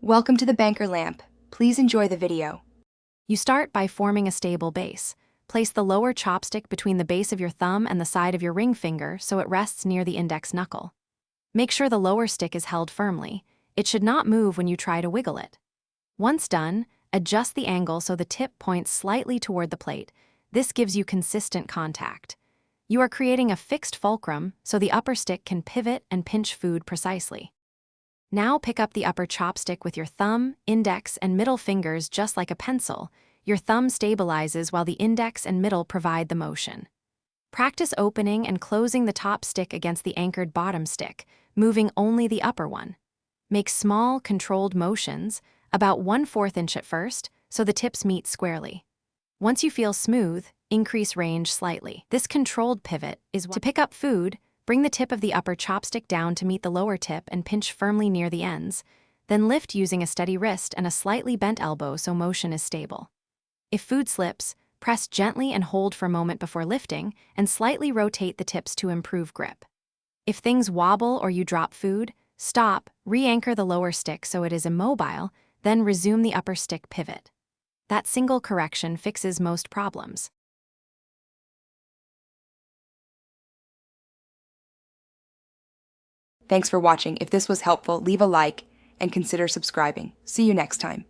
Welcome to the banker lamp. Please enjoy the video. You start by forming a stable base. Place the lower chopstick between the base of your thumb and the side of your ring finger so it rests near the index knuckle. Make sure the lower stick is held firmly. It should not move when you try to wiggle it. Once done, adjust the angle so the tip points slightly toward the plate. This gives you consistent contact. You are creating a fixed fulcrum so the upper stick can pivot and pinch food precisely. Now pick up the upper chopstick with your thumb, index, and middle fingers just like a pencil. Your thumb stabilizes while the index and middle provide the motion. Practice opening and closing the top stick against the anchored bottom stick, moving only the upper one. Make small, controlled motions, about 1/4 inch at first, so the tips meet squarely. Once you feel smooth, increase range slightly. This controlled pivot is to pick up food. Bring the tip of the upper chopstick down to meet the lower tip and pinch firmly near the ends. Then lift using a steady wrist and a slightly bent elbow so motion is stable. If food slips, press gently and hold for a moment before lifting, and slightly rotate the tips to improve grip. If things wobble or you drop food, stop, re-anchor the lower stick so it is immobile, then resume the upper stick pivot. That single correction fixes most problems. Thanks for watching. If this was helpful, leave a like and consider subscribing. See you next time.